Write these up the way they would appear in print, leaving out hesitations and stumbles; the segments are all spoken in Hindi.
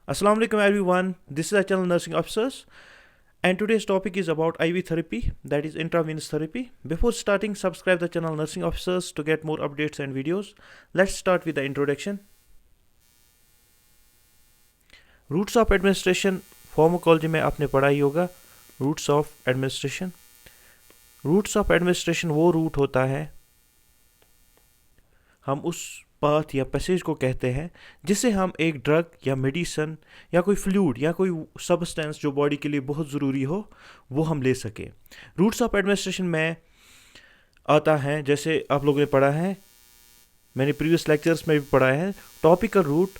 Assalamu alaikum everyone. This is our channel Nursing Officers, and today's topic is about IV therapy, that is intravenous therapy. Before starting, subscribe the channel Nursing Officers to get more updates and videos. Let's start with the introduction. Routes of administration. Pharmacology में आपने पढ़ा ही होगा. Routes of administration. Routes of administration वो रूट होता है, हम उस पाथ या पैसेज को कहते हैं जिससे हम एक ड्रग या मेडिसन या कोई फ्लूइड या कोई सब्सटेंस जो बॉडी के लिए बहुत ज़रूरी हो वो हम ले सकें. रूट्स ऑफ एडमिनिस्ट्रेशन में आता है, जैसे आप लोगों ने पढ़ा है, मैंने प्रीवियस लेक्चर्स में भी पढ़ा है, topical route.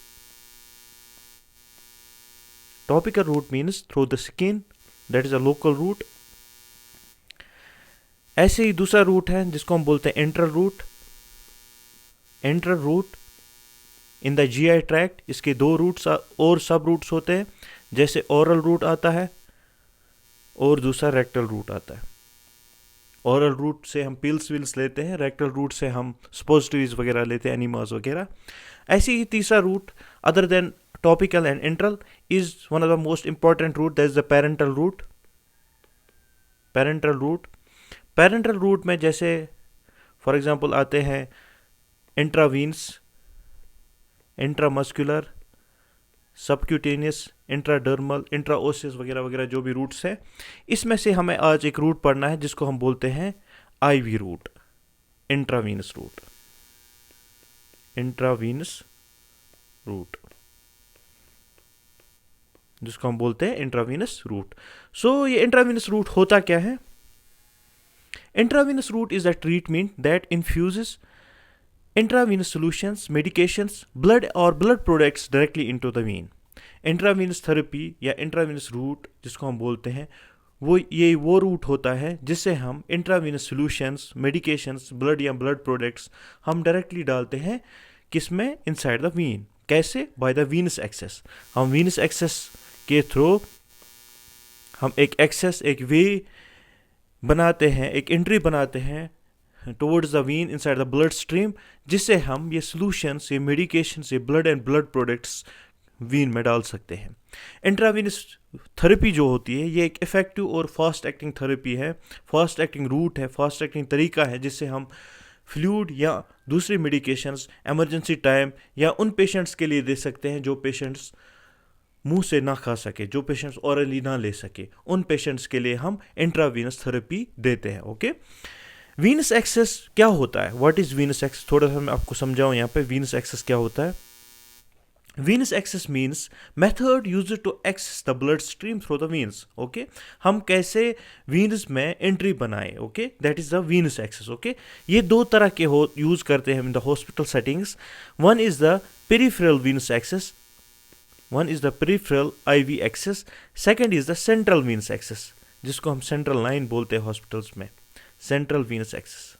Topical route means through the skin, that is a local route. ऐसे ही दूसरा रूट है जिसको हम बोलते हैं enteral route. Enteral route in the GI tract. इसके दो रूट्स और सब रूट्स होते हैं, जैसे ओरल रूट आता है और दूसरा रेक्टल रूट आता है. ओरल रूट से हम पिल्स विल्स लेते हैं, रेक्टल रूट से हम सपोजिटरीज वगैरह लेते हैं, एनिमास वगैरह. ऐसे ही तीसरा route other than topical and enteral is one of the most important route, that is the parenteral route. Parenteral route. Parenteral route में जैसे फॉर एग्जांपल आते हैं intravenous, intramuscular, subcutaneous, intradermal, intraosseous वगैरह वगैरह जो भी रूट्स हैं. इसमें से हमें आज एक रूट पढ़ना है जिसको हम बोलते हैं IV route, intravenous route. Intravenous route जिसको हम बोलते हैं इंट्रावीनस रूट. सो ये इंट्रावीनस रूट होता क्या है? Intravenous route is the treatment that infuses intravenous solutions, medications, blood or blood products directly into the vein. Intravenous therapy या इंट्रावीनस रूट जिसको हम बोलते हैं वो रूट होता है जिससे हम इंट्रावीनस सॉल्यूशंस, मेडिकेशंस, ब्लड या ब्लड प्रोडक्ट्स हम डायरेक्टली डालते हैं किसमें? Inside the vein. कैसे? By the venous access. हम वीनस एक्सेस के थ्रू हम एक एक्सेस, एक वे बनाते हैं, एक एंट्री बनाते हैं towards the vein inside the blood stream, जिससे हम ये सॉल्यूशंस, ये मेडिकेशंस, ये blood and blood products vein में डाल सकते हैं. इंट्रावीनस थेरेपी जो होती है ये एक इफ़ेक्टिव और फास्ट एक्टिंग थेरेपी है, फास्ट एक्टिंग रूट है, फास्ट एक्टिंग तरीका है जिससे हम फ्लूइड या दूसरी मेडिकेशंस एमरजेंसी टाइम या उन पेशेंट्स के लिए दे सकते हैं जो पेशेंट्स मुंह से ना खा सके, जो पेशेंट्स ऑरली ना ले सके, उन पेशेंट्स के लिए हम इंट्रावीनस थेरेपी देते हैं. ओके. वीनस एक्सेस क्या होता है? What is venous access? थोड़ा सा मैं आपको समझाऊं यहाँ पे वीनस एक्सेस क्या होता है. Venous access means method used to access the blood stream through the veins. Okay. हम कैसे वीनस में एंट्री बनाए. Okay. That is the venous access. Okay. ये दो तरह के यूज करते हैं in the hospital settings. One is the peripheral venous access, one is the peripheral IV access, second is the central venous access जिसको हम सेंट्रल लाइन बोलते हैं हॉस्पिटल्स में. Central venous access.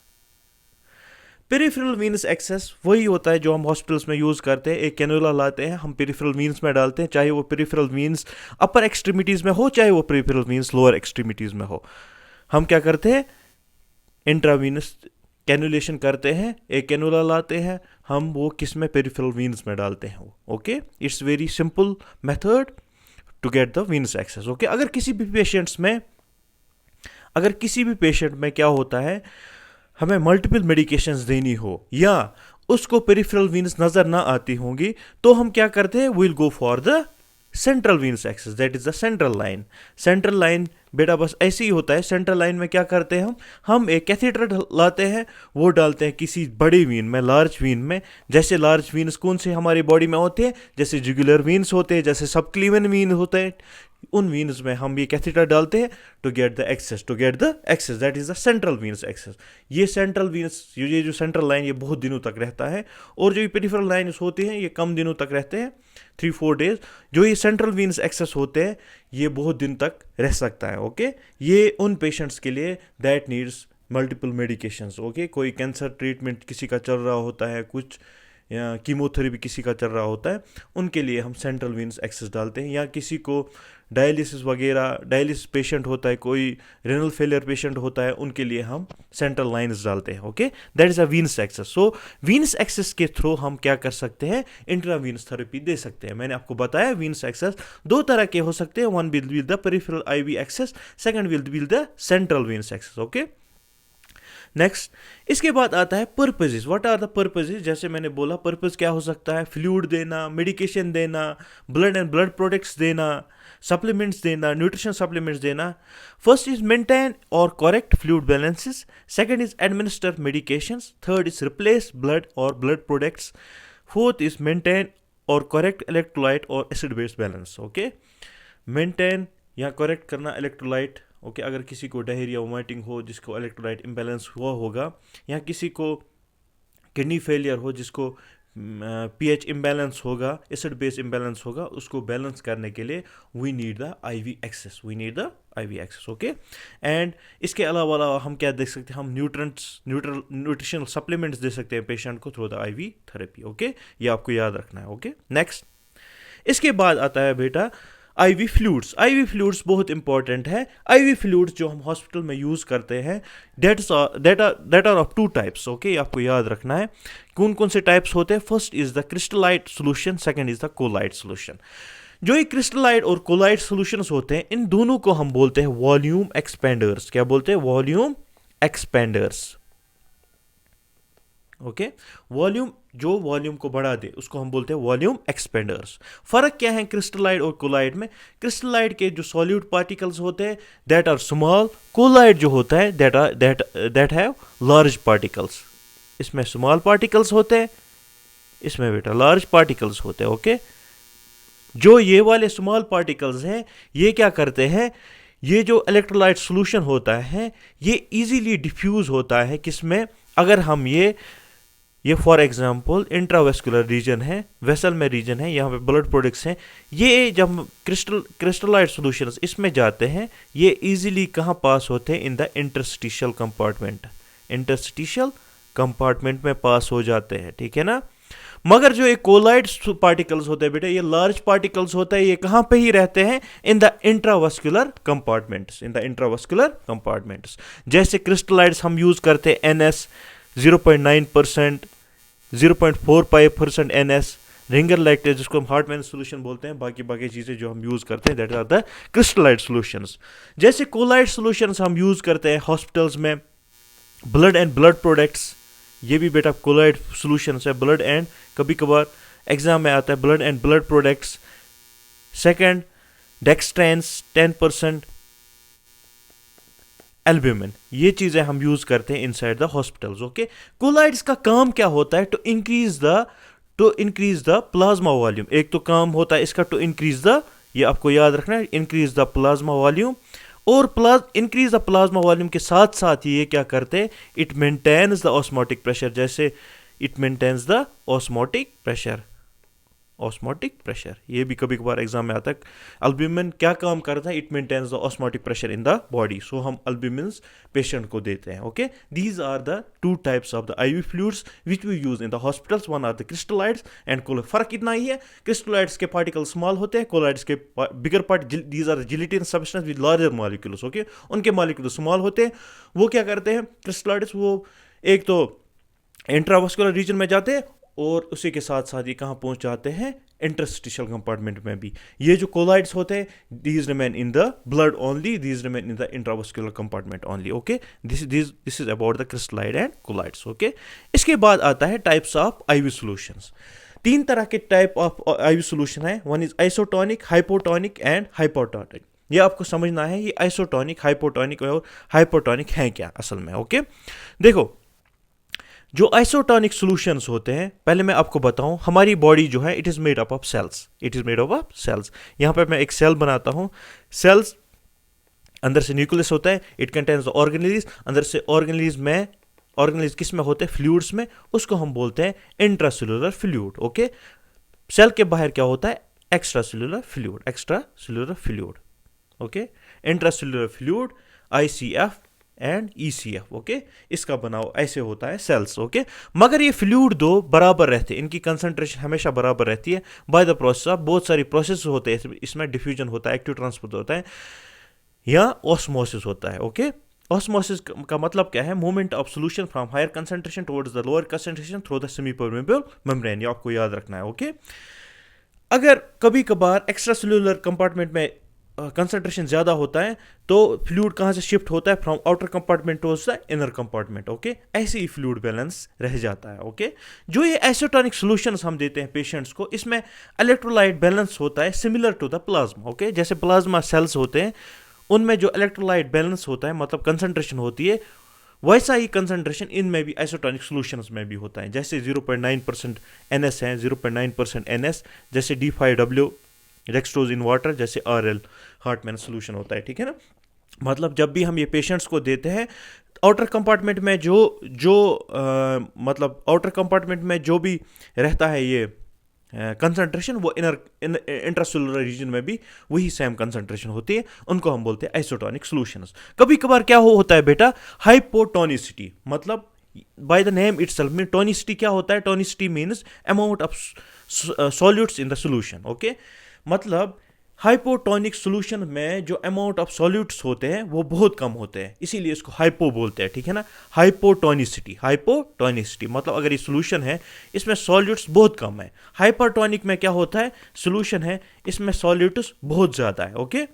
Peripheral venous access वही होता है जो हम हॉस्पिटल्स में यूज़ करते हैं. एक कैनुला लाते हैं, हम पेरिफेरल वीन्स में डालते हैं, चाहे वो पेरिफेरल वीन्स अपर एक्सट्रीमिटीज़ में हो, चाहे वो पेरिफेरल वीन्स लोअर एक्सट्रीमिटीज़ में हो. हम क्या करते हैं? इंट्रावीनस कैनुलेशन करते हैं, एक कैनुला लाते हैं, हम वो किस में? पेरिफेरल वीन्स में डालते हैं. Okay. It's very simple method to get the venous access. Okay. अगर किसी भी पेशेंट में क्या होता है, हमें मल्टीपल मेडिकेशंस देनी हो या उसको पेरिफेरल वीन्स नज़र ना आती होंगी, तो हम क्या करते हैं? We will go for the central venous access, that is the central line. Central line बेटा बस ऐसे ही होता है. सेंट्रल लाइन में क्या करते हैं? हम एक कैथेटर लाते हैं, वो डालते हैं किसी बड़ी वीन में, लार्ज वीन में. जैसे लार्ज वीन्स कौन से हमारी बॉडी में होते हैं? जैसे जुगुलर वीन्स होते हैं, जैसे सबक्लीवन वीन होते हैं. उन वीन्स में हम ये कैथेटर डालते हैं to get the access, that is the central venous access. ये सेंट्रल वीनस, ये जो सेंट्रल लाइन ये बहुत दिनों तक रहता है, और जो ये पेरिफेरल लाइन्स होती हैं ये कम दिनों तक रहते हैं, 3-4 डेज. जो ये सेंट्रल वीनस एक्सेस होते हैं ये बहुत दिन तक रह सकता है. ओके. ये उन पेशेंट्स के लिए that needs multiple medications. Okay. कोई कैंसर ट्रीटमेंट किसी का चल रहा होता है, कुछ या कीमोथेरेपी किसी का चल रहा होता है, उनके लिए हम सेंट्रल वीनस एक्सेस डालते हैं। या किसी को डायलिसिस वगैरह, डायलिसिस पेशेंट होता है, कोई रेनल फेलियर पेशेंट होता है, उनके लिए हम सेंट्रल लाइन्स डालते हैं। Okay, that is a venous access. So venous access के थ्रू हम क्या कर सकते हैं, इंट्रावीनस थेरेपी दे सकते हैं। मैंने आपको बताया वीनस एक्सेस दो तरह के हो सकते हैं, one will be the peripheral IV access, second will be the central venous access. Okay, next, इसके बाद आता है purposes. What are the purposes? जैसे मैंने बोला, पर्पज क्या हो सकता है, फ्लूइड देना, मेडिकेशन देना, ब्लड एंड ब्लड प्रोडक्ट्स देना, सप्लीमेंट्स देना, न्यूट्रिशन सप्लीमेंट्स देना। फर्स्ट इज मेंटेन और correct fluid balances, second is administer medications, third is replace blood और blood products, fourth is maintain और करेक्ट इलेक्ट्रोलाइट और acid base balance. Okay, maintain या करेक्ट करना इलेक्ट्रोलाइट। ओके, अगर किसी को डायरिया वोमिटिंग हो, जिसको इलेक्ट्रोलाइट इम्बैलेंस हुआ होगा, या किसी को किडनी फेलियर हो, जिसको पीएच इम्बैलेंस होगा, एसिड बेस इम्बैलेंस होगा, उसको बैलेंस करने के लिए we need the IV access, we need the IV access. Okay, and इसके अलावा हम क्या देख सकते हैं, हम न्यूट्रिशनल सप्लीमेंट्स दे सकते हैं पेशेंट को through the ivy therapy. Okay, ये आपको याद रखना है। ओके, नेक्स्ट, इसके बाद आता है बेटा आईवी फ्लूइड्स। आईवी फ्लूइड्स बहुत इंपॉर्टेंट है। आईवी फ्लूइड्स जो हम हॉस्पिटल में यूज़ करते हैं, that are of two types. Okay, आपको याद रखना है कौन कौन से टाइप्स होते हैं। First is the crystalloid solution, second is the colloid solution. जो ये क्रिस्टलाइट और कोलाइट सोल्यूशंस होते हैं, इन दोनों को हम बोलते हैं वॉल्यूम एक्सपेंडर्स। क्या बोलते हैं? वॉल्यूम एक्सपेंडर्स। ओके, वॉल्यूम, जो वॉल्यूम को बढ़ा दे उसको हम बोलते हैं वॉल्यूम एक्सपेंडर्स। फर्क क्या है क्रिस्टलाइट और कोलाइट में? क्रिस्टलाइट के जो सॉल्यूट पार्टिकल्स होते हैं दैट आर स्मॉल, कोलाइट जो होता है दैट हैव लार्ज पार्टिकल्स। इसमें स्मॉल पार्टिकल्स होते हैं, इसमें बेटा लार्ज पार्टिकल्स होते हैं। ओके, जो ये वाले स्मॉल पार्टिकल्स हैं, ये क्या करते हैं, ये जो इलेक्ट्रोलाइट सोल्यूशन होता है ये इजीली डिफ्यूज होता है किसमें, अगर हम ये फॉर एग्जांपल इंट्रावेस्कुलर रीजन है, वेसल में रीजन है, यहाँ पे ब्लड प्रोडक्ट्स हैं, ये जब क्रिस्टलाइट सॉल्यूशंस इसमें जाते हैं, ये इजीली कहाँ पास होते हैं, in the interstitial compartment, interstitial compartment में पास हो जाते हैं। ठीक है ना? मगर जो ये कोलाइड पार्टिकल्स होते हैं बेटा, ये लार्ज पार्टिकल्स होते हैं, ये कहाँ पे ही रहते हैं, in the intravascular compartments, in the intravascular compartments. जैसे क्रिस्टलाइड्स हम यूज करते हैं NS 0.9%, 0.45% NS, रिंगर लैक्टेज जिसको हम हार्टमैन सोल्यूशन बोलते हैं, बाकी चीज़ें जो हम यूज़ करते हैं that are the crystalloid solutions. जैसे कोलाइड सोल्यूशंस हम यूज़ करते हैं हॉस्पिटल्स में, ब्लड एंड ब्लड प्रोडक्ट्स, ये भी बेटा कोलाइड सोल्यूशंस है। ब्लड एंड, कभी कभार एग्जाम में आता है blood and blood products. Second, dextrans 10%, albumin, ये चीज़ें हम यूज़ करते हैं inside the hospitals. Okay, colloids का काम क्या होता है? To increase the plasma volume. एक तो काम होता है इसका टू इंक्रीज द, ये आपको याद रखना है, इंक्रीज द प्लाज्मा वॉल्यूम। और इंक्रीज द प्लाज्मा वॉल्यूम के साथ साथ ये क्या करते हैं, it maintains the osmotic pressure. जैसे it maintains the osmotic pressure, osmotic pressure, ये भी कभी कभार एग्जाम में आता है। अल्ब्यूमिन क्या काम करता है? It maintains the osmotic pressure in the body, so हम अल्ब्यूमिन पेशेंट को देते हैं। Okay, these are the two types of the IV fluids which we use in the hospitals. One are the crystalloids and colloid. फर्क इतना ही है, क्रिस्टलाइड्स के पार्टिकल स्मॉल होते हैं, कोलाइड्स के bigger part, these are gelatin substance with larger molecules. Okay, उनके मॉलिक्यूल स्मॉल होते हैं। वो क्या करते हैं क्रिस्टलाइड्स, वो एक तो इंट्रावेस्कुलर रीजन में जाते हैं और उसी के साथ साथ ये कहाँ पहुंच जाते हैं, इंटरस्टिशियल कंपार्टमेंट में भी। ये जो कोलाइड्स होते हैं, these remain in the blood only, these remain in the intravascular compartment only. Okay, this is about the crystalloid and colloids. Okay, इसके बाद आता है टाइप्स ऑफ आईवी सॉल्यूशंस। तीन तरह के टाइप ऑफ आईवी सॉल्यूशन है। One is isotonic, hypotonic and hypotonic. ये आपको समझना है, ये आइसोटोनिक, हाइपोटोनिक और हाइपोटोनिक है क्या असल में। ओके, देखो जो आइसोटोनिक सॉल्यूशंस होते हैं, पहले मैं आपको बताऊं, हमारी बॉडी जो है it is made up of cells, it is made up of cells. यहां पे मैं एक सेल बनाता हूं, सेल्स अंदर से न्यूक्लियस होता है, इट कंटेन्स द ऑर्गेनेल्स, अंदर से ऑर्गेनेल्स किस में होते हैं, फ्लूइड्स में, उसको हम बोलते हैं इंट्रासेल्युलर फ्लूइड। ओके, सेल के बाहर क्या होता है, extracellular fluid, extracellular fluid. Okay, intracellular fluid ICF and ECF, okay. इसका बनाव ऐसे होता है सेल्स, ओके। मगर ये फ्लूइड दो बराबर रहते हैं, इनकी कंसंट्रेशन हमेशा बराबर रहती है बाय द प्रोसेस ऑफ, बहुत सारी प्रोसेस होते हैं इसमें, डिफ्यूजन होता है, एक्टिव ट्रांसपोर्ट होता है या ऑस्मोसिस होता है, ओके। ऑस्मोसिस का मतलब क्या है? Movement of solution from higher concentration towards the lower concentration through the semi permeable membrane, ये आपको याद रखना है, ओके। अगर कभी कभार एक्स्ट्रा सेल्यूलर कंपार्टमेंट में कंसंट्रेशन ज़्यादा होता है तो फ्लूइड कहाँ से शिफ्ट होता है? From outer compartment to the inner compartment, okay. ऐसे ही फ्लूइड बैलेंस रह जाता है, ओके। जो ये आइसोटोनिक सॉल्यूशंस हम देते हैं पेशेंट्स को, इसमें इलेक्ट्रोलाइट बैलेंस होता है similar to the plasma, okay. जैसे प्लाज्मा सेल्स होते हैं उनमें जो इलेक्ट्रोलाइट बैलेंस होता है, मतलब कंसंट्रेशन होती है, वैसा ही कंसंट्रेशन इनमें भी आइसोटोनिक सॉल्यूशंस में भी होता है। जैसे 0.9% NS है, 0.9% NS, जैसे D5W डेक्सट्रोज इन वाटर, जैसे RL हार्टमैन सॉल्यूशन होता है, ठीक है ना। मतलब जब भी हम ये पेशेंट्स को देते हैं, आउटर कंपार्टमेंट में मतलब आउटर कंपार्टमेंट में जो भी रहता है ये कंसंट्रेशन, वो इंट्रासेलुलर रीजन में भी वही सेम कंसंट्रेशन होती है, उनको हम बोलते हैं आइसोटोनिक सॉल्यूशंस। कभी कभार क्या होता है बेटा? हाइपोटोनिसिटी, मतलब बाय द नेम इटसेल्फ में टोनिसिटी क्या होता है? Tonicity means amount of solutes in the solution, okay. मतलब हाइपोटोनिक सॉल्यूशन में जो अमाउंट ऑफ सॉल्यूट्स होते हैं वो बहुत कम होते हैं, इसीलिए इसको हाइपो बोलते हैं, ठीक है ना। हाइपोटोनिसिटी, हाइपोटोनिसिटी मतलब अगर ये सॉल्यूशन है इसमें सॉल्यूट्स बहुत कम है। हाइपरटोनिक में क्या होता है? सॉल्यूशन है इसमें सॉल्यूट्स बहुत ज़्यादा है, ओके,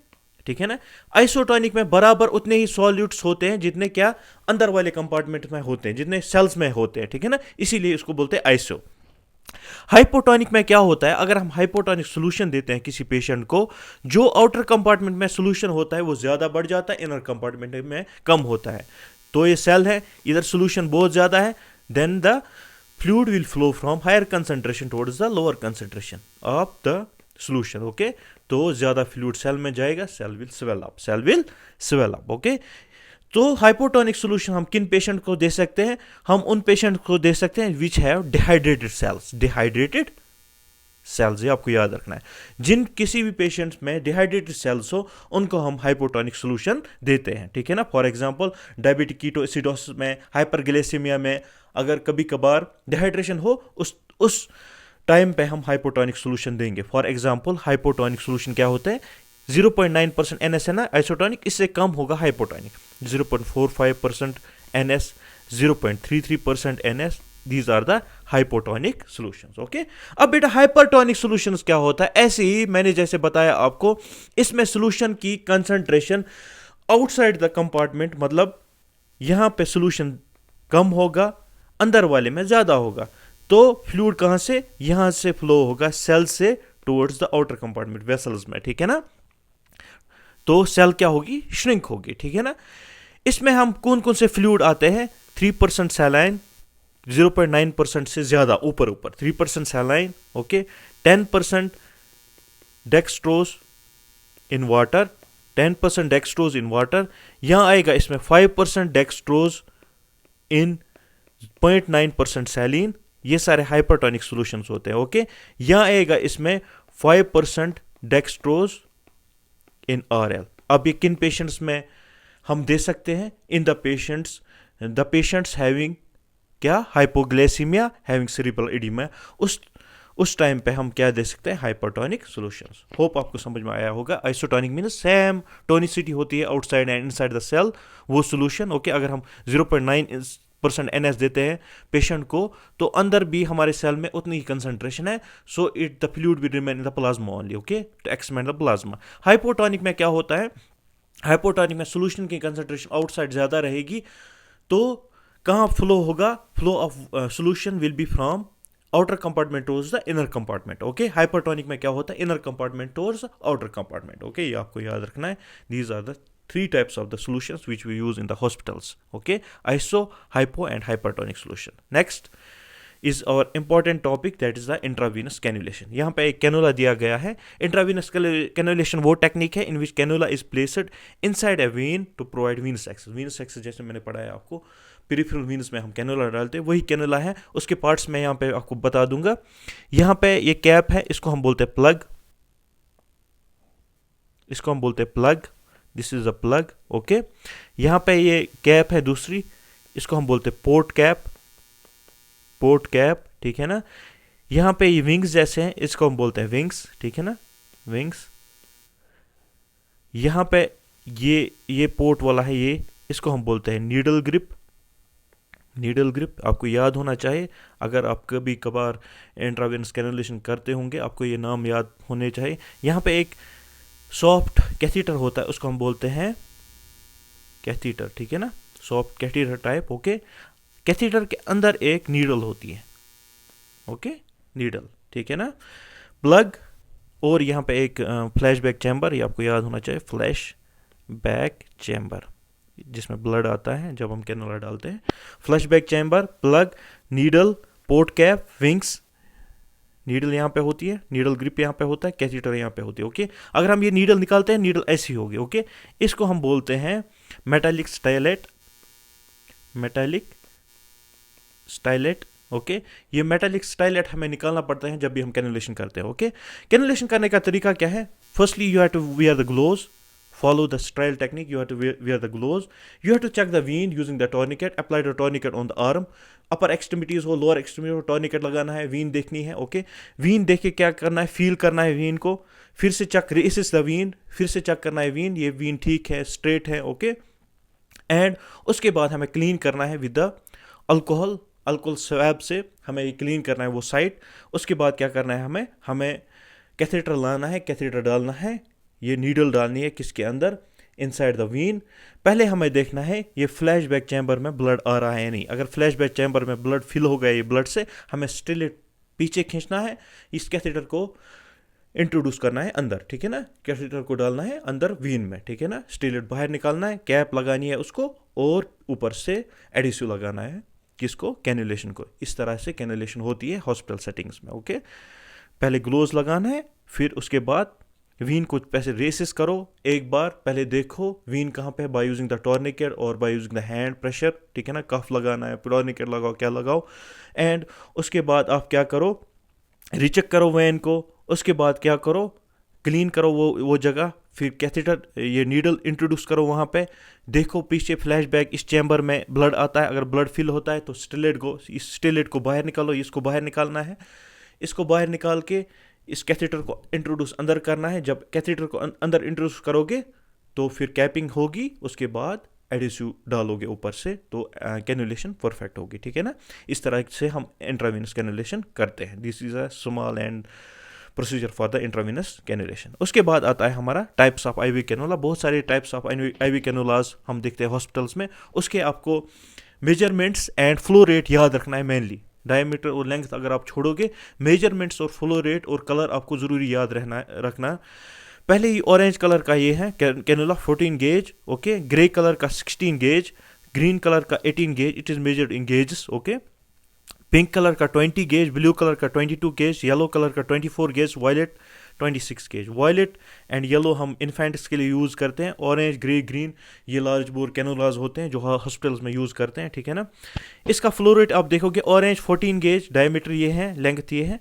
ठीक है ना। आइसोटोनिक में बराबर उतने ही सॉल्यूट्स होते हैं जितने क्या अंदर वाले कंपार्टमेंट में होते हैं, जितने सेल्स में होते हैं, ठीक है ना, इसीलिए इसको बोलते हैं आइसो। हाइपोटोनिक में क्या होता है? अगर हम हाइपोटोनिक सॉल्यूशन देते हैं किसी पेशेंट को, जो आउटर कंपार्टमेंट में सॉल्यूशन होता है वो ज़्यादा बढ़ जाता है, इनर कंपार्टमेंट में कम होता है। तो ये सेल है, इधर सॉल्यूशन बहुत ज़्यादा है, then the fluid will flow from higher concentration towards the lower concentration of the solution, okay. तो ज़्यादा फ्लूइड सेल में जाएगा, cell will swell up, okay. तो हाइपोटोनिक सॉल्यूशन हम किन पेशेंट को दे सकते हैं? हम उन पेशेंट को दे सकते हैं विच हैव डिहाइड्रेटेड सेल्स, ये आपको याद रखना है। जिन किसी भी पेशेंट्स में डिहाइड्रेटेड सेल्स हो उनको हम हाइपोटोनिक सॉल्यूशन देते हैं, ठीक है ना। फॉर एग्जांपल डायबिटिक कीटोएसिडोसिस में, हाइपरग्लाइसेमिया में अगर कभी कभार डिहाइड्रेशन हो, उस टाइम पे हम हाइपोटोनिक सॉल्यूशन देंगे। फॉर एग्जांपल हाइपोटोनिक सॉल्यूशन क्या होता है? 0.9% NS है ना आइसोटोनिक, इससे कम होगा hypotonic. 0.45% NS, 0.33% NS, these are the hypotonic solutions, okay। अब बेटा हाइपरटोनिक सॉल्यूशंस क्या होता है? ऐसे ही मैंने जैसे बताया आपको, इसमें सॉल्यूशन की कंसंट्रेशन आउटसाइड द कंपार्टमेंट, मतलब यहाँ पे सॉल्यूशन कम होगा, अंदर वाले में ज़्यादा होगा। तो फ्लूइड कहाँ से? यहाँ से फ्लो होगा सेल से towards the outer compartment vessels में, ठीक है ना। तो सेल क्या होगी? श्रिंक होगी, ठीक है ना। इसमें हम कौन कौन से फ्लूइड आते हैं? 3% सैलाइन, 0.9% से ज़्यादा ऊपर 3% saline, okay. 10% dextrose in water, 10% dextrose in water. यहाँ आएगा इसमें 5% डेक्सट्रोज इन 0.9% सैलिन। ये सारे हाइपरटोनिक सॉल्यूशंस होते हैं, ओके। यहाँ आएगा इसमें 5% डेक्सट्रोज इन RL। अब ये किन पेशेंट्स में हम दे सकते हैं? इन द पेशेंट्स हैविंग क्या? Hypoglycaemia, having cerebral oedema. उस टाइम पे हम क्या दे सकते हैं? Hypertonic solutions. होप आपको समझ में आया होगा। आइसोटोनिक मीन्स सेम टोनिसिटी होती है outside and inside the cell, वो सॉल्यूशन, ओके। अगर हम 0.9% NS देते हैं पेशेंट को, तो अंदर भी हमारे सेल में उतनी ही कंसंट्रेशन है, so the fluid will remain in the plasma only, okay, to expand the plasma. Hypotonic में क्या होता है? हाइपोटोनिक में सॉल्यूशन की कंसंट्रेशन आउटसाइड ज़्यादा रहेगी, तो कहाँ फ्लो होगा? Flow of solution will be from outer compartment towards the inner compartment, okay. Hypertonic में क्या होता है? Inner compartment towards outer compartment, okay. ये आपको याद रखना है। These are the 3 types of the solutions which we use in the hospitals, okay, iso, hypo and hypertonic solution. Next is our important topic, that is the intravenous cannulation. यहाँ पे एक कैनुला दिया गया है। intravenous cannulation वो टेक्निक है in which cannula is placed inside a vein to provide venous access. venous access जैसे मैंने पढ़ाया आपको, पेरिफेरल वेन्स में हम कैनुला डालते हैं, वही कैनुला है। उसके पार्ट्स मैं यहाँ पे आपको बता दूंगा। यहाँ पे ये कैप है, इसको हम बोलते हैं plug, this is a plug, okay. यहाँ पे ये कैप है दूसरी, इसको हम बोलते हैं पोर्ट कैप, पोर्ट कैप, ठीक है ना। यहाँ पे ये विंग्स जैसे हैं, इसको हम बोलते हैं विंग्स, ठीक है ना, विंग्स। यहाँ पे ये पोर्ट वाला है, ये इसको हम बोलते हैं नीडल ग्रिप, नीडल ग्रिप आपको याद होना चाहिए। अगर आप कभी कभार इंट्रावेनस कैनुलेशन करते होंगे, आपको ये नाम याद होने चाहिए। यहाँ पे एक सॉफ्ट कैथीटर होता है, उसको हम बोलते हैं कैथीटर, ठीक है ना, soft catheter type, okay. Catheter के अंदर एक नीडल होती है, ओके, नीडल, ठीक है ना, प्लग। और यहाँ पे एक फ्लैशबैक चैम्बर, ये आपको याद होना चाहिए, फ्लैश बैक चैम्बर, जिसमें ब्लड आता है जब हम कैनुला डालते हैं। Flashback chamber, plug, needle, port cap, wings. Needle यहाँ पे होती है, नीडल ग्रिप यहाँ पे होता है, कैथीटर यहाँ पे होती है, ओके। अगर हम ये नीडल निकालते हैं, नीडल ऐसी होगी, ओके। इसको हम बोलते हैं metallic stylet, metallic stylet, okay. ये मेटालिक स्टाइलेट हमें निकालना पड़ता है जब भी हम कैनुलेशन करते हैं, ओके। कैनुलेशन करने का तरीका क्या है? Firstly you have to wear the gloves, follow the sterile technique. You have to wear the gloves. You have to check the vein using the tourniquet. Apply the tourniquet on the arm. Upper extremities हो, लोअर एक्सट्रीमिटी हो, टॉर्निकेट लगाना है, वीन देखनी है, ओके। वीन देख के क्या करना है, फील करना है वीन को, फिर से चेक, रेसिस द वीन, फिर से चेक करना है वीन, ये वीन ठीक है, स्ट्रेट है, ओके। एंड उसके बाद हमें क्लीन करना है with the alcohol, alcohol swab से हमें ये क्लीन करना है वो साइड। उसके बाद क्या करना है, हमें कैथेटर लाना है, कैथेटर डालना है, ये नीडल डालनी है किसके अंदर, इनसाइड द वीन। पहले हमें देखना है ये फ्लैशबैक चैम्बर में ब्लड आ रहा है या नहीं। अगर फ्लैशबैक चैम्बर में ब्लड फिल हो गया ये ब्लड से, हमें स्टिलेट पीछे खींचना है, इस कैथेटर को इंट्रोड्यूस करना है अंदर, ठीक है ना, कैथेटर को डालना है अंदर वीन में, ठीक है ना, स्टिलेट बाहर निकालना है, कैप लगानी है उसको, और ऊपर से एडिसिव लगाना है किसको, कैनुलेशन को। इस तरह से कैनुलेशन होती है हॉस्पिटल सेटिंग्स में, ओके। पहले ग्लोव्स लगाना है, फिर उसके बाद वीन को पैसे रेसिस करो, एक बार पहले देखो वीन कहाँ पे है, बाय यूजिंग द टॉर्निकेट और by using the hand pressure, ठीक है ना, कफ लगाना है, टॉर्निकेट लगाओ, क्या लगाओ। एंड उसके बाद आप क्या करो, रिचेक करो वेन को, उसके बाद क्या करो, क्लीन करो वो जगह, फिर कैथेटर ये नीडल इंट्रोड्यूस करो वहाँ पे, देखो पीछे फ्लैशबैक इस चैम्बर में ब्लड आता है, अगर ब्लड फिल होता है तो इस स्टिलेट को बाहर निकालो, इसको बाहर निकालना है, इसको बाहर निकाल के इस कैथेटर को इंट्रोड्यूस अंदर करना है। जब कैथेटर को अंदर इंट्रोड्यूस करोगे तो फिर कैपिंग होगी, उसके बाद एडिसिव डालोगे ऊपर से, तो कैनुलेशन परफेक्ट होगी, ठीक है ना। इस तरह से हम इंट्रावेनस कैनुलेशन करते हैं। This is a small and procedure for the intravenous cannulation. उसके बाद आता है हमारा टाइप्स ऑफ आईवी कैनुला। बहुत सारे टाइप्स ऑफ आईवी कैनुलाज हम देखते हैं हॉस्पिटल्स में। उसके आपको मेजरमेंट्स एंड फ्लो रेट याद रखना है मेनली। डायमीटर और लेंथ अगर आप छोड़ोगे, मेजरमेंट्स और फ्लो रेट और कलर आपको ज़रूरी याद रखना। पहले ही ऑरेंज कलर का ये है cannula 14 gauge, okay. Grey colour का 16 गेज, ग्रीन कलर का 18 gauge, it is measured in gauges, okay. Pink colour का 20 गेज, ब्लू कलर का 22 गेज, येलो कलर का 24 gauge, violet 26 gauge. Violet and yellow हम इन्फेंट्स के लिए यूज़ करते हैं। ऑरेंज, ग्रे, ग्रीन ये लार्ज बोर कैनुलाज होते हैं जो हॉस्पिटल्स में यूज़ करते हैं, ठीक है ना। इसका फ्लो रेट आप देखोगे, ऑरेंज 14 गेज, डायमीटर ये है, लेंथ ये है,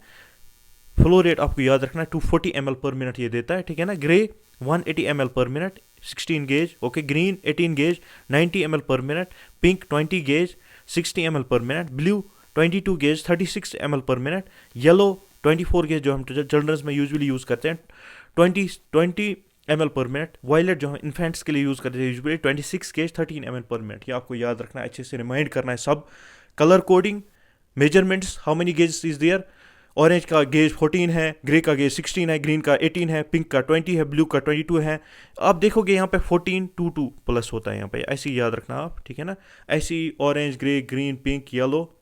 फ्लो रेट आपको याद रखना है 240 ml पर मिनट ये देता है, ठीक है ना। ग्रे 180 ml पर minute, 16 gauge, okay. Green 18 gauge, 90 ml पर मिनट। पिंक 20 गेज, 60 ml पर मिनट। ब्लू 22 गेज, 36 ml पर मिनट। येलो 24 गेज जो हम चिल्ड्रंस में यूजुअली यूज़ करते हैं, 20 ml पर मिनट। वायलेट जो हम इन्फेंट्स के लिए यूज़ करते हैं यूजुअली 26 गेज, 13 ml पर मिनट। ये आपको याद रखना है, अच्छे से रिमाइंड करना है सब। Colour coding, measurements, how many gauge is there. Orange का गेज 14 है, ग्रे का गेज 16 है, ग्रीन का 18 है, पिंक का 20 है, ब्लू का 22 है। आप देखोगे यहाँ पे 14 2 प्लस होता है यहाँ पे, ऐसे ही याद रखना आप, ठीक है ना। ऐसे ही orange, grey, green, pink, yellow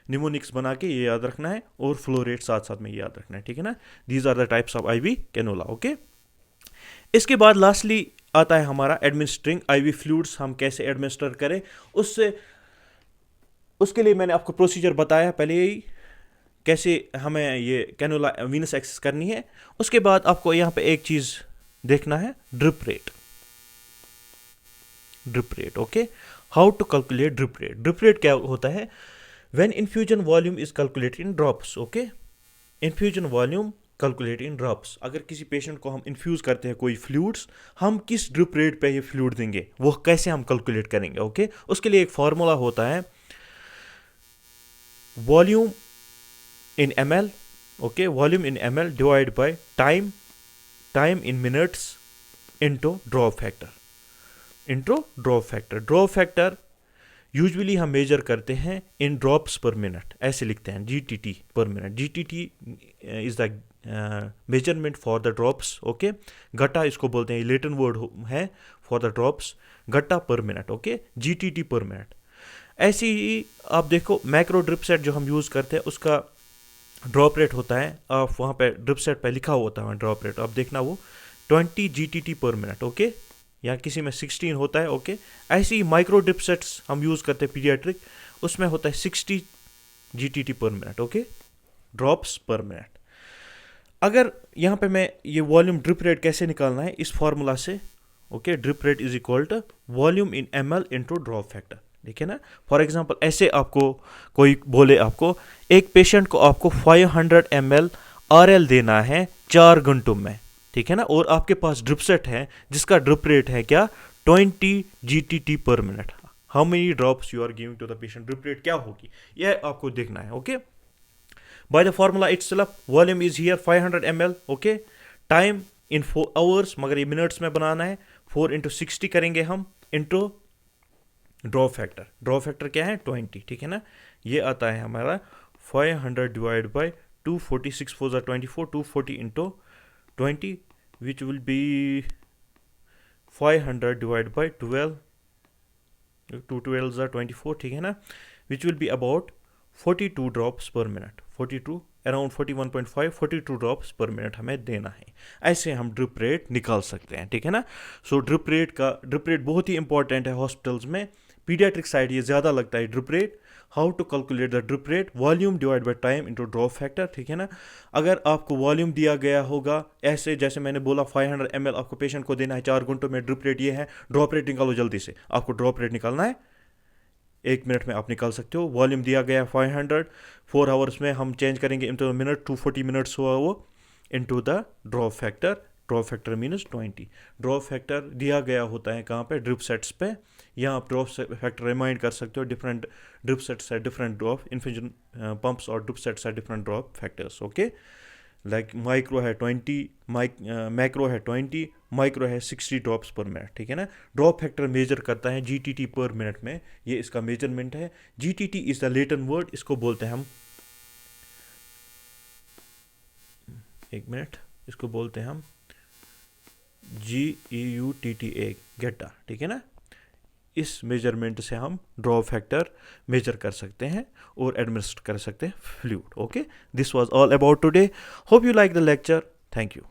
mnemonics बना के ये याद रखना है, और फ्लो रेट साथ साथ में याद रखना है, ठीक है ना। These are the types of IV cannula, okay. इसके बाद लास्टली आता है हमारा एडमिनिस्ट्रिंग आईवी फ्लूइड्स, हम कैसे एडमिनिस्टर करें। उसके लिए मैंने आपको प्रोसीजर बताया पहले ही, कैसे हमें ये कैनुला वीनस एक्सेस करनी है। उसके बाद आपको यहाँ पे एक चीज़ देखना है, drip rate. Drip rate, okay. How to calculate drip rate. Drip rate क्या होता है? When infusion volume is calculated in drops, okay. Infusion volume calculate in drops. अगर किसी पेशेंट को हम इन्फ्यूज़ करते हैं कोई फ्लूइड्स, हम किस ड्रिप रेट पे ये फ्लूइड देंगे वो कैसे हम कैलकुलेट करेंगे। ओके, उसके लिए एक फार्मूला होता है volume in ml, okay, volume in ml divide by time in minutes into drop factor. Drop factor usually हम मेजर करते हैं इन ड्रॉप्स पर मिनट, ऐसे लिखते हैं GTT per minute. GTT is the measurement for the drops. Okay, घटा इसको बोलते हैं, लैटिन वर्ड है फॉर द ड्रॉप्स, घटा पर minute. Okay, GTT per minute. ऐसे ही आप देखो मैक्रो ड्रिप सेट जो हम यूज़ करते हैं उसका ड्रॉप रेट होता है, आप वहाँ पे ड्रिप सेट पे लिखा होता है ड्रॉप रेट, आप देखना वो 20 GTT पर मिनट। ओके, या किसी में 16 होता है। ओके, ऐसे ही माइक्रो ड्रिप सेट्स हम यूज़ करते हैं पीडियाट्रिक, उसमें होता है 60 GTT per minute. Okay, drops पर मिनट। अगर यहाँ पे मैं ये वॉल्यूम ड्रिप रेट कैसे निकालना है इस फार्मूला से। Okay, drip rate is equal to volume in ml into drop factor. देखिए ना, फॉर एग्जांपल ऐसे आपको कोई बोले, आपको एक पेशेंट को आपको 500 ml RL देना है 4 घंटों में, ठीक है ना, और आपके पास ड्रिप सेट है जिसका ड्रिप रेट है क्या 20 GTT per minute. How many drops you are giving to the patient, drip rate क्या होगी यह आपको देखना है। Okay, by the formula itself volume is here 500 ml। Okay, time in 4 hours, मगर ये मिनट्स में बनाना है, 4 × 60 करेंगे हम, into drop factor. Drop factor क्या है 20, ठीक है ना, ये आता है हमारा 500 divide by 246 4 24, 240 into 20 which will be 500 divide by 12, 2 12 24, ठीक है ना, which will be about 42 drops पर मिनट, 42 अराउंड 41.5 42 ड्रॉप्स पर मिनट हमें देना है। ऐसे हम ड्रिप रेट निकाल सकते हैं, ठीक है ना। सो ड्रिप रेट बहुत ही इंपॉर्टेंट है हॉस्पिटल्स में। पीडियाट्रिक साइड ये ज़्यादा लगता है drip rate. How to calculate the drip rate, volume divide by time into drop factor, ठीक है ना। अगर आपको वॉल्यूम दिया गया होगा ऐसे, जैसे मैंने बोला 500 ml आपको पेशेंट को देना है 4 घंटों में, ड्रिप रेट ये है, ड्रॉप रेट निकालो जल्दी से। आपको ड्रॉप रेट निकालना है 1 मिनट में, आप निकाल सकते हो। वॉल्यूम दिया गया 500, 4 आवर्स में हम चेंज करेंगे इंटू मिनट, 240 मिनट्स हुआ वो, into the drop factor. Drop factor मीनस 20। Drop factor दिया गया होता है कहाँ पे, ड्रिप सेट्स पे। यहाँ आप ड्रॉप फैक्टर रिमाइंड कर सकते हो, डिफरेंट ड्रिप सेट्स है डिफरेंट ड्रॉप, इन्फ्यूजन पंप्स और ड्रिप सेट्स है different drop factors. Okay, like micro है 20, मैक्रो है 20, माइक्रो है 60 ड्रॉप्स पर मिनट, ठीक है ना। ड्रॉप फैक्टर मेजर करता है GTT पर मिनट में, ये इसका मेजरमेंट है। GTT is the Latin word, इसको बोलते हैं हम, एक मिनट, इसको बोलते हैं हम GEUTTA, गेटा, ठीक है ना। इस मेजरमेंट से हम ड्रॉप फैक्टर मेजर कर सकते हैं और एडमिनिस्टर कर सकते हैं fluid. Okay, this was all about today, hope you like the lecture, thank you.